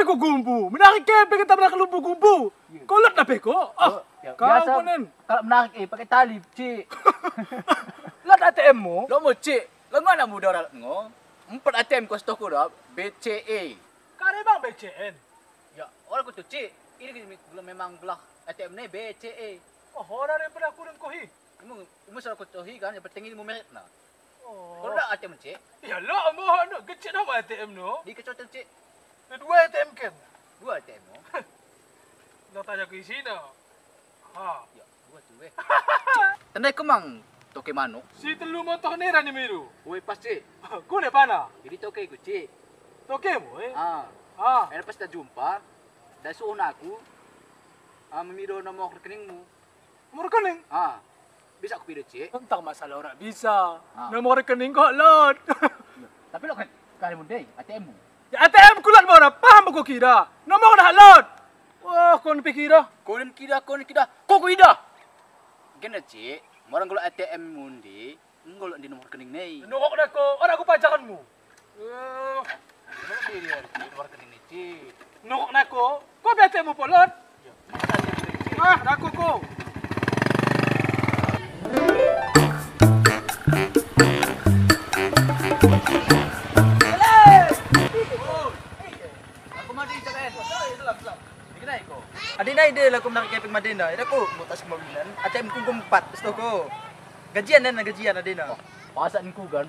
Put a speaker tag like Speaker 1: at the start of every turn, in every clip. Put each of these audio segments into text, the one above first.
Speaker 1: beko gumbu. Menarik kepeng kita menarik lumbu gumbu. Kau lihat dah beko. Kau
Speaker 2: biasa
Speaker 1: konen.
Speaker 2: kalau menarik pakai tali, Cik.
Speaker 1: Lihat ATM-mu.
Speaker 3: Lo mau Cik, lo mana muda orang ngo? 4 ATM kos toko dah, BCA.
Speaker 1: Kare bang BCN.
Speaker 3: Ya, orang tu Cik, ini belum memang belah ATM ni BCA.
Speaker 1: Oh, orang yang pernah kurang kohi.
Speaker 3: Imu salah kotohi kan, yang penting ini merek na.
Speaker 1: Oh.
Speaker 3: Kalau dah ATM Cik,
Speaker 1: Ya lah, mohon nak kecil nama ATM no.
Speaker 3: di kecotan Cik,
Speaker 1: Dua ATM kan.
Speaker 3: 2 ATM mo.
Speaker 1: Nak tanya ke sini. Ha.
Speaker 3: Ya, 2 tu eh. Tandai kemang toke manuk.
Speaker 1: Si telu motor ni rani miru.
Speaker 3: Woi pas Cik,
Speaker 1: Kau ni pana?
Speaker 3: jadi toke ku Cik.
Speaker 1: Toke mo eh.
Speaker 3: Ah,
Speaker 1: Ha.
Speaker 3: lepas dah jumpa, dah suruh aku memiro nomor rekeningmu.
Speaker 1: Nomor rekening.
Speaker 3: Ah, bisa aku pilih Cik.
Speaker 1: Tentang masalah orang bisa.
Speaker 3: Ha.
Speaker 1: Nomor rekening kau lot.
Speaker 2: Tapi lo kan kali muda ATM-mu.
Speaker 1: Ya ATM ku lot mana? Paham kau kira? Nomor dah lot. Wah, kau ni kira.
Speaker 3: Kau kida. Gana Cik, orang kalau ATM mundi, ngolok di nomor rekening ni.
Speaker 1: Nungok dah kau. Orang aku pacaranmu.
Speaker 3: Nomor diri nomor rekening ni Cik.
Speaker 1: Nungok nak kau. Kau biasa mu polot. Ah, dah kau.
Speaker 3: Aku mandi jangan. Selam. Dikenai kau.
Speaker 4: Adina ide lah aku menarik keping Madina. Ida aku mau tas kemobilan. ATM ku 4 stoko. Gajian Adina.
Speaker 2: Pasaan ku kan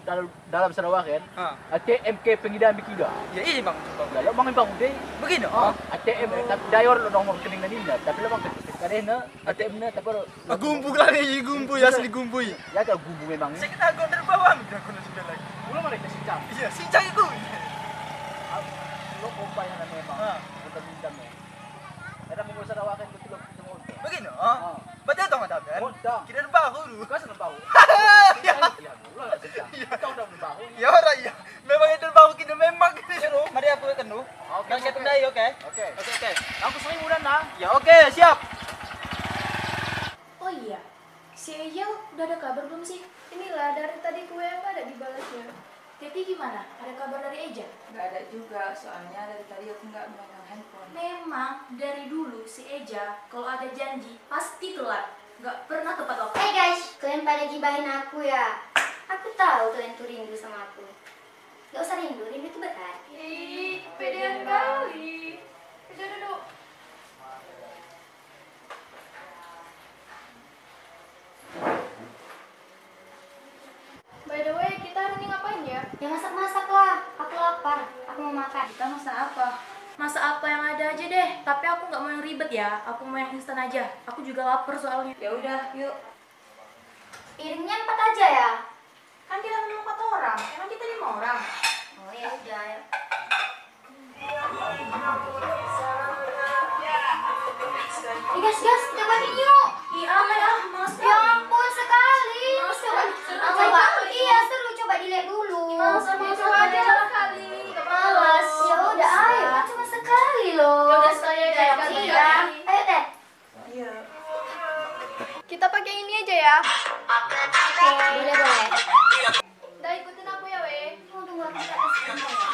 Speaker 2: dalam Sarawak kan.
Speaker 4: Ha.
Speaker 2: ATM ke pengidam bikida.
Speaker 4: Ya ini bang.
Speaker 2: Kalau bang bang udah
Speaker 4: Begini.
Speaker 2: ATM tapi dayor lo nomor rekening na nila. Tapi lo bang kadena ATM na tapi
Speaker 4: Gumbu lah ni gumbu ya asli gumbu.
Speaker 2: ya ka gubu memang.
Speaker 4: Saya kena agak dari bawah. Aku nak sudah lagi.
Speaker 2: Ulo man kasi jam.
Speaker 4: Iya, sincang itu.
Speaker 2: Lo kumpay na memang.
Speaker 4: Ha.
Speaker 2: Kita bintang mo. Ada mo sa Sarawak kan betul betul.
Speaker 4: Begini. Ha. Betul tak mata kan?
Speaker 2: Betul.
Speaker 4: Kita dah baru.
Speaker 2: Bukan senang bau.
Speaker 4: Ya.
Speaker 2: Ulo lah sejam. Kau dah bau.
Speaker 4: Ya orang ya. Memang itu baru kita memang kita suruh. Mari aku akan tu.
Speaker 2: Oke.
Speaker 4: Bang saya tendai okey.
Speaker 2: Oke.
Speaker 4: Okey.
Speaker 2: Aku sering mudah nah.
Speaker 4: Ya okey, siap.
Speaker 5: Oh iya, si Eja udah ada kabar belum sih? Inilah dari tadi kue apa ada dibalasnya. Teti gimana? Ada kabar dari Eja?
Speaker 6: Gak ada juga, soalnya dari tadi aku nggak memegang handphone.
Speaker 5: Memang dari dulu si Eja kalau ada janji pasti telat, nggak pernah tepat waktu.
Speaker 7: Hai guys, kalian pada gibahin aku ya. Aku tahu kalian tuh rindu sama aku. Gak usah rindu tuh berat.
Speaker 5: Ih, pedean kali. Eja duduk. By the way, kita hari ini ngapain ya?
Speaker 7: Ya masak-masak lah, aku lapar, aku mau makan.
Speaker 6: Kita masak apa?
Speaker 5: Masa apa yang ada aja deh, tapi aku nggak mau yang ribet ya. Aku mau yang instan aja. Aku juga lapar soalnya.
Speaker 6: Ya udah, yuk.
Speaker 7: Piringnya 4 aja ya?
Speaker 6: Kan kita cuma 4 orang, emang kita 5 orang.
Speaker 7: Oh ya udah. Gas, cobain yuk.
Speaker 5: Iya, mas.
Speaker 7: Ya ampun sekali. Coba. Iya seru, coba dilihat dulu.
Speaker 5: Coba aja lah kali.
Speaker 7: Malas. Ya udah, ayo. Kan cuma sekali loh.
Speaker 5: Ya udah sekali aja ya, Kak.
Speaker 7: Iya. Ayo deh.
Speaker 6: Iya.
Speaker 5: Kita pakai ini aja ya.
Speaker 7: Boleh.
Speaker 5: Udah ikutin aku ya, weh.
Speaker 7: Tunggu aku kasih contoh ya.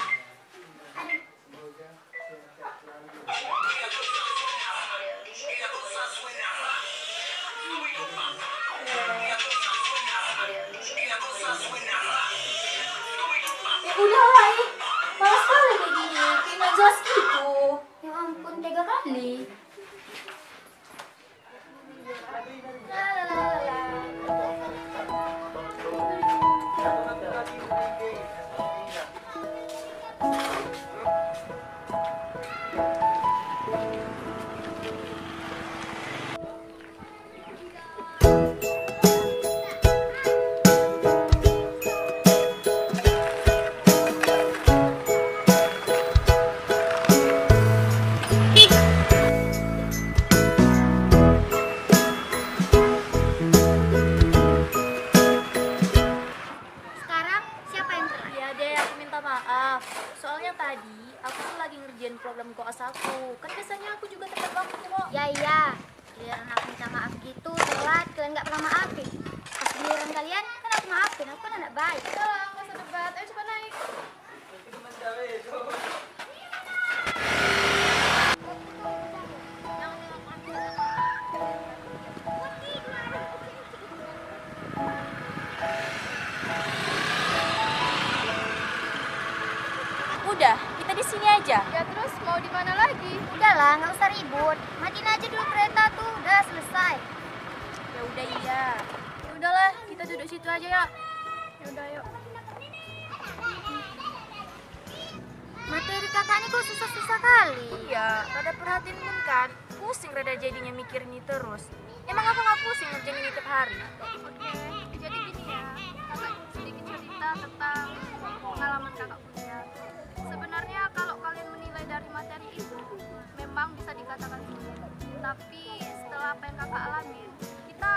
Speaker 5: Ya udah lah, malas kali kayak gini. Kayak nggak jelas gitu.
Speaker 7: Ya ampun, tega kali. Sekarang siapa yang telat?
Speaker 5: Ya deh, aku minta maaf. Soalnya tadi aku tuh lagi ngerjain problem koas aku. Kan biasanya aku juga tepat waktu kok.
Speaker 7: Ya iya, giliran aku minta maaf gitu, telat, kalian nggak pernah maafin. Pas giliran kalian, kan aku maafin, aku kan anak baik.
Speaker 5: Udah lah, nggak usah debat. Ayo coba naik. Udah, kita di sini aja.
Speaker 7: Ya terus mau di mana lagi? Udahlah, nggak usah ribut. Matiin aja dulu kereta tuh, udah selesai.
Speaker 5: Ya udah iya. Ya udahlah, kita duduk situ aja ya.
Speaker 7: Ya udah yuk. Materi kakak ini kok susah-susah kali.
Speaker 5: Iya, rada perhatiin pun kan. Pusing rada jadinya mikir ini terus. Emang aku nggak pusing ngerjain ini tiap hari?
Speaker 7: Oke, jadi gini ya. Kakak sedikit cerita tentang pengalaman kakak kuliah. Sebenarnya kalau kalian menilai dari materi itu memang bisa dikatakan sulit. Tapi setelah apa yang kakak alami, kita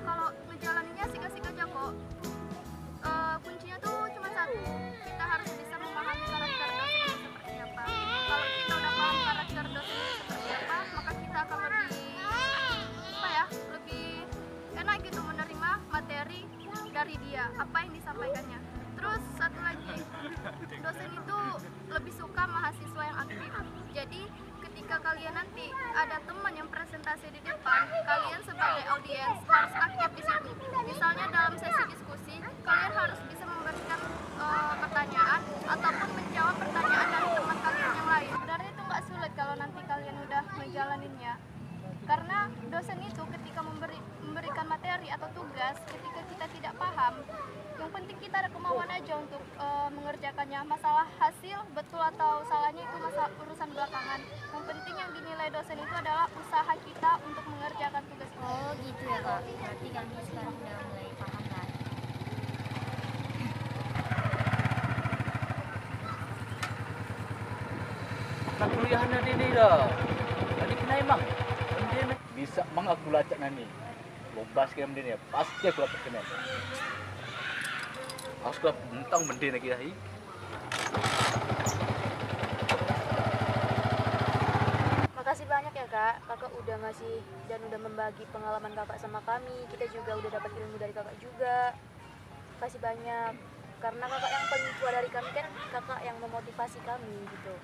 Speaker 7: kalau ngejalaninnya asik-asik aja kok. Kuncinya tuh cuma satu. Kita harus bisa memahami karakter dosen itu seperti apa. Kalau kita udah paham karakter dosen itu seperti apa, maka kita akan lebih enak gitu menerima materi dari dia, apa yang disampaikannya. Terus satu lagi, dosen itu lebih suka mahasiswa yang aktif. Jadi ketika kalian nanti ada teman yang presentasi di depan, kalian sebagai audiens harus aktif di situ. Misalnya dalam sesi diskusi, kalian harus bisa memberikan pertanyaan ataupun menjawab pertanyaan dari teman kalian yang lain. Sebenarnya itu nggak sulit kalau nanti kalian udah menjalaninnya. Karena dosen itu ketika memberikan materi atau tugas, ketika kita tidak paham, yang penting kita ada kemauan aja untuk mengerjakannya. Masalah hasil betul atau salahnya itu masalah urusan belakangan. Yang penting yang dinilai dosen itu adalah usaha kita untuk mengerjakan tugas itu.
Speaker 5: Oh gitu ya kak, berarti kami sekarang udah mulai paham kan?
Speaker 3: Nak kuliah nanti ni dah. Tadi kena emang. Dia bisa mang aku lacak nani. Lomba sekian dia pasti aku dapat kena. Aku sudah mentang benda lagi dah.
Speaker 5: Makasih banyak ya kak, kakak udah ngasih dan udah membagi pengalaman kakak sama kami. Kita juga udah dapat ilmu dari kakak juga. Makasih banyak, karena kakak yang paling tua dari kami kan kakak yang memotivasi kami gitu.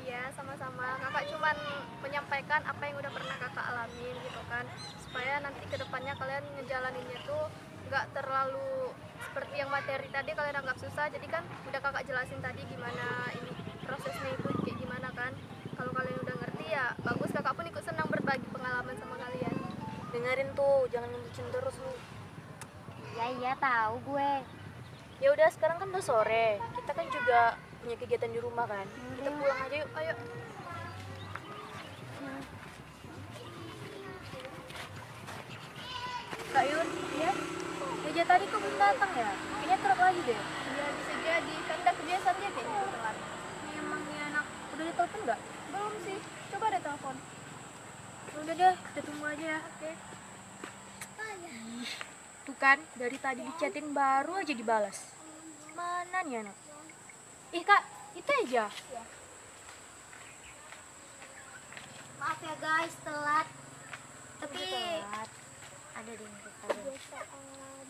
Speaker 7: Iya, sama-sama. Kakak cuman menyampaikan apa yang udah pernah kakak alamin gitu kan, supaya nanti kedepannya kalian ngejalaninnya tuh nggak terlalu seperti yang materi tadi kalian anggap susah. Jadi kan udah kakak jelasin tadi gimana ini prosesnya itu kayak gimana kan. Kalau kalian udah ngerti ya bagus, kakak pun ikut senang berbagi pengalaman sama kalian.
Speaker 5: Dengerin tuh, jangan ngebucin terus lu.
Speaker 7: Iya tahu gue.
Speaker 5: Ya udah, sekarang kan udah sore, kita kan juga punya kegiatan di rumah kan. Kita pulang aja yuk, ayo. Kak Yun, ya? Meja tadi kok belum datang ya? Kayaknya telat lagi deh.
Speaker 7: Iya bisa jadi, kan udah kebiasaan dia kayaknya telat.
Speaker 5: Emang nih anak, udah ditelepon nggak?
Speaker 7: Belum sih, coba deh telepon.
Speaker 5: Udah deh, kita tunggu aja ya.
Speaker 7: Oke.
Speaker 5: Tuh kan, dari tadi dichatin baru aja dibalas. Mana nih anak? Ih kak, itu aja.
Speaker 7: Ya.
Speaker 5: Maaf ya guys, telat.
Speaker 7: Tapi
Speaker 5: Ada deh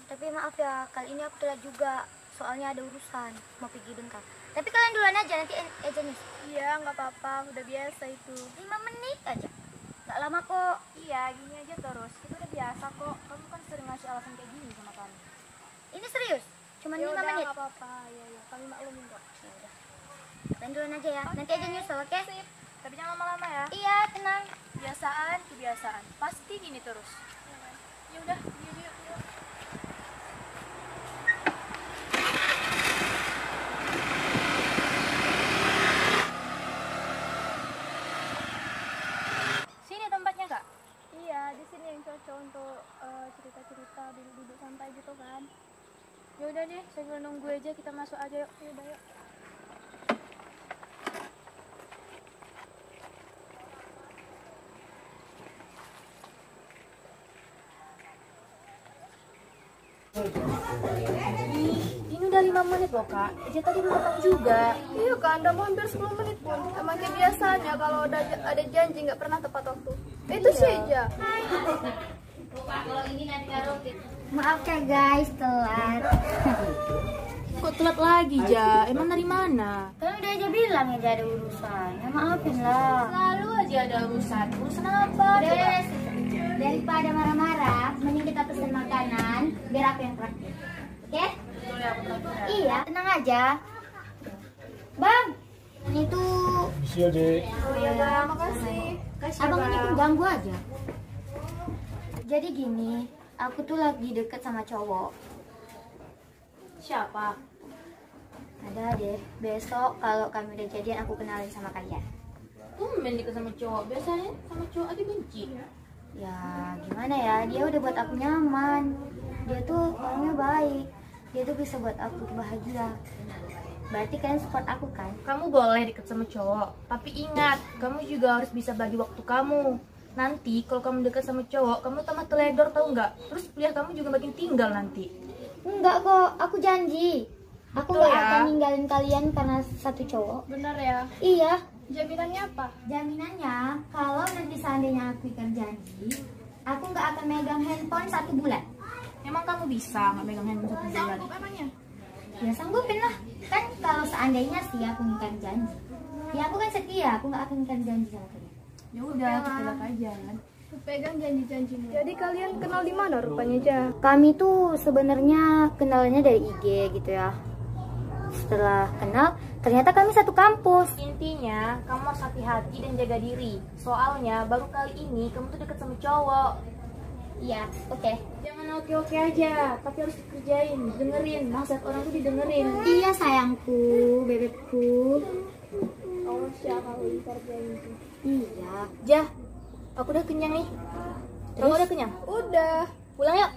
Speaker 5: Tapi maaf ya, kali ini aku telat juga. Soalnya ada urusan, mau pergi bentar. Tapi kalian duluan aja, nanti Eja nih.
Speaker 7: iya nggak apa-apa, udah biasa itu.
Speaker 5: 5 menit aja. Gak lama kok.
Speaker 7: Iya, gini aja terus. Itu udah biasa kok. Kamu kan sering ngasih alasan kayak gini sama kami.
Speaker 5: Ini serius? Cuman 5 menit?
Speaker 7: Nggak apa-apa, ya. Kami maklumin kok.
Speaker 5: Ya udah. Kalian duluan aja ya. Nanti aja nyusul, oke?
Speaker 7: Tapi jangan lama-lama ya.
Speaker 5: Iya, tenang.
Speaker 7: Kebiasaan. Pasti gini terus. Ya udah, yuk.
Speaker 5: Sini tempatnya, Kak.
Speaker 7: Iya, di sini yang cocok untuk cerita-cerita, duduk-duduk santai gitu kan.
Speaker 5: Ya udah deh, sambil nunggu aja kita masuk aja yuk.
Speaker 7: Ya udah yuk.
Speaker 5: Ini udah 5 menit loh, Kak. Eja tadi belum datang juga.
Speaker 7: Iya kan, udah mau hampir 10 menit pun. Emang kayak biasanya kalau ada janji nggak pernah tepat waktu. Itu sih aja.
Speaker 5: Maaf ya guys, telat.
Speaker 6: Kok telat lagi, Ja? Emang dari mana?
Speaker 5: Kan udah aja bilang ya ada urusan. Ya maafin lah.
Speaker 6: Selalu aja ada urusan. Urusan apa?
Speaker 5: Udah, daripada marah-marah, mending kita pesen makanan biar aku yang traktir. Oke?
Speaker 6: Boleh, aku
Speaker 8: aja. Bang, ini tuh.
Speaker 1: Bisa deh.
Speaker 8: Oh iya bang, makasih. Abang ini tuh ganggu aja. Jadi gini, aku tuh lagi deket sama cowok.
Speaker 5: Siapa?
Speaker 8: Ada deh, besok kalau kami udah jadian aku kenalin sama kalian.
Speaker 5: Main deket sama cowok. Biasanya sama cowok aja benci.
Speaker 8: Ya gimana ya, dia udah buat aku nyaman. Dia tuh orangnya baik. Dia tuh bisa buat aku bahagia. Berarti kalian support aku kan?
Speaker 5: Kamu boleh deket sama cowok, tapi ingat, kamu juga harus bisa bagi waktu kamu. Nanti kalau kamu deket sama cowok, kamu tambah teledor, tahu nggak? Terus kuliah kamu juga makin tinggal nanti.
Speaker 8: Enggak kok, aku janji. Aku
Speaker 5: Betul
Speaker 8: nggak
Speaker 5: ya?
Speaker 8: akan ninggalin kalian karena satu cowok.
Speaker 7: Benar ya?
Speaker 8: Iya,
Speaker 7: Jaminannya apa?
Speaker 8: jaminannya kalau nanti seandainya aku ikat janji, aku nggak akan megang handphone 1 bulan.
Speaker 5: Emang kamu bisa nggak megang handphone 1 bulan?
Speaker 7: Sanggup emangnya?
Speaker 8: Ya sanggupin lah. Kan kalau seandainya sih aku ngikat janji, ya aku kan setia, aku nggak akan ngikat janji sama kalian.
Speaker 5: Ya udah, kita lihat aja kan.
Speaker 7: Pegang janji-janjimu. Jadi kalian kenal di mana rupanya, Ja?
Speaker 8: Kami tuh sebenarnya kenalnya dari IG gitu ya. Setelah kenal, ternyata kami satu kampus.
Speaker 5: Intinya, kamu harus hati-hati dan jaga diri. Soalnya, baru kali ini kamu tuh deket sama cowok.
Speaker 8: Iya, oke.
Speaker 5: Jangan oke-oke aja, tapi harus dikerjain, dengerin. Nasihat orang tuh didengerin.
Speaker 8: Iya sayangku, bebekku.
Speaker 7: Awas ya kalau dikerjain itu.
Speaker 8: Iya.
Speaker 5: Jah, aku udah kenyang nih. Kamu udah kenyang?
Speaker 7: Udah.
Speaker 5: Pulang yuk.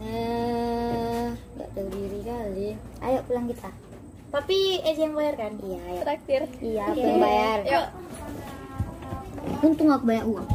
Speaker 8: Nah, nggak tahu diri kali. Ayo pulang kita.
Speaker 5: Tapi Ezi yang bayar kan?
Speaker 8: Iya, ayo.
Speaker 7: Traktir.
Speaker 8: Iya, aku yang bayar.
Speaker 7: Yuk.
Speaker 8: Untung aku banyak uang.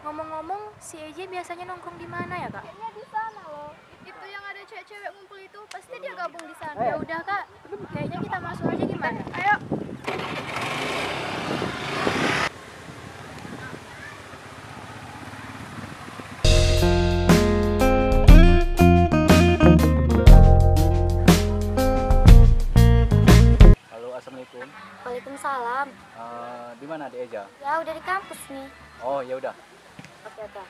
Speaker 5: Ngomong-ngomong, si Eji biasanya nongkrong di mana ya, Kak?
Speaker 7: Kayaknya di sana loh. Itu yang ada cewek-cewek ngumpul itu, pasti dia gabung di sana.
Speaker 5: Ya udah, Kak. Kayaknya kita masuk aja gimana?
Speaker 7: Ayo.
Speaker 3: Halo, assalamualaikum.
Speaker 8: Waalaikumsalam.
Speaker 3: Di mana di Eja?
Speaker 8: Ya udah di kampus nih.
Speaker 3: Oh ya udah.
Speaker 8: Oke oke.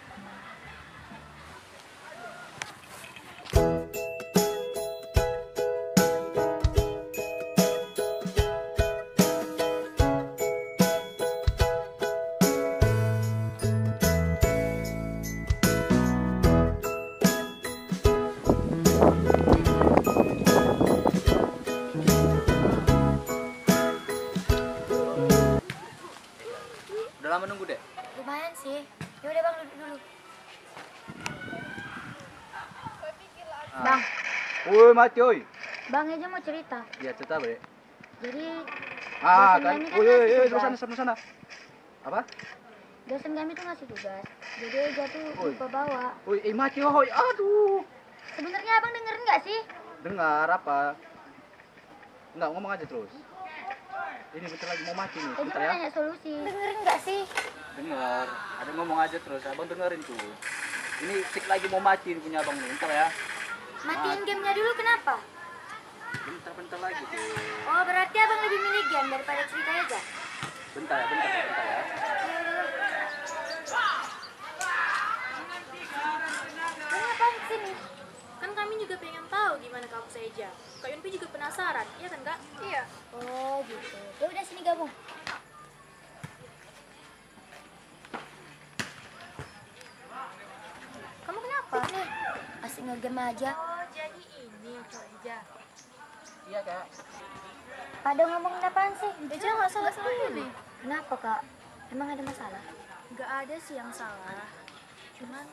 Speaker 3: Udah lama nunggu deh.
Speaker 8: Lumayan sih. Ya udah bang duduk dulu. Bang,
Speaker 3: Woi, mati oi.
Speaker 8: bang aja mau cerita.
Speaker 3: Ya cerita bre.
Speaker 8: Jadi
Speaker 3: Ah
Speaker 8: dosen
Speaker 3: kan.
Speaker 8: kami
Speaker 3: Woi,
Speaker 8: ngasih
Speaker 3: woi,
Speaker 8: tugas.
Speaker 3: sana sana. Apa?
Speaker 8: Dosen kami tuh ngasih tugas. Jadi Eja tuh
Speaker 3: Oi.
Speaker 8: lupa bawa.
Speaker 3: Woi, mati oi. Aduh.
Speaker 8: Sebenarnya abang dengerin nggak sih?
Speaker 3: Dengar apa? Enggak, ngomong aja terus. Ini bentar lagi mau mati nih,
Speaker 8: Eja
Speaker 3: bentar
Speaker 8: mau
Speaker 3: ya.
Speaker 8: nanya solusi. Dengerin nggak sih?
Speaker 3: Dengar. Ada ngomong aja terus, abang dengerin tuh. Ini sik lagi mau mati nih punya abang nih, bentar ya.
Speaker 8: Matiin gamenya dulu kenapa?
Speaker 3: Bentar lagi tuh.
Speaker 8: Oh berarti abang lebih milih game daripada cerita aja.
Speaker 3: Bentar ya.
Speaker 8: Bang ngapain kesini?
Speaker 5: Kan kami juga pengen tahu gimana kampus Eja. Kak Yunpi juga penasaran, iya kan, Kak?
Speaker 7: Iya.
Speaker 8: Oh gitu. Ya udah sini gabung. Kamu kenapa? Nih, asik ngegame aja.
Speaker 5: Oh, jadi ini Kak Eja.
Speaker 3: Iya, Kak.
Speaker 8: Pada ngomongin apaan sih?
Speaker 5: Eja nggak salah sekali.
Speaker 8: Kenapa kak? Emang ada masalah?
Speaker 5: Nggak ada sih yang salah. Cuman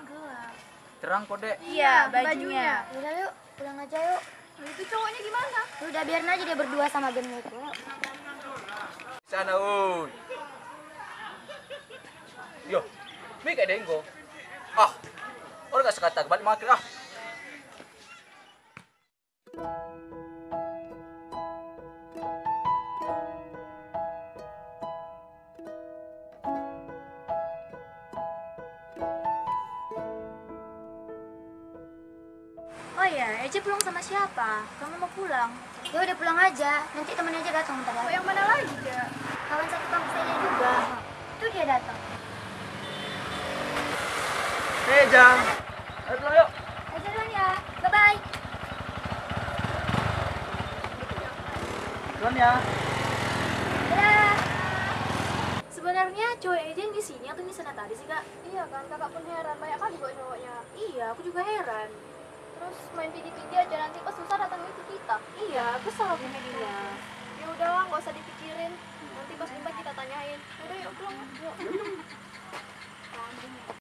Speaker 5: gelap.
Speaker 3: Terang kok, Dek.
Speaker 7: Iya, bajunya.
Speaker 8: Udah yuk, pulang aja yuk.
Speaker 7: Itu cowoknya gimana?
Speaker 8: Udah biarin aja dia berdua sama game itu.
Speaker 3: Sana, oi. Yo, mi kayak denggo. Ah, orang gak sekata balik makin ah.
Speaker 5: aja pulang sama siapa? Kamu mau pulang?
Speaker 8: Ya udah pulang aja, nanti temennya aja datang bentar
Speaker 7: Oh,
Speaker 8: lagi.
Speaker 7: yang mana lagi, Ja?
Speaker 8: Kawan satu kampus saya juga. Itu dia datang.
Speaker 4: Hei Jang. Ayo pulang yuk.
Speaker 8: Aja duluan ya. Bye-bye.
Speaker 4: Duluan ya.
Speaker 8: Dadah.
Speaker 5: Sebenarnya cowok Ejen di sini atau di sana tadi sih, Kak?
Speaker 7: Iya kan, kakak pun heran. Banyak kali kok cowoknya.
Speaker 5: Iya, aku juga heran.
Speaker 7: Terus main PD-PD aja, nanti pas susah datang itu kita.
Speaker 5: Iya, kesel aku jadinya.
Speaker 7: Ya udahlah, nggak usah dipikirin.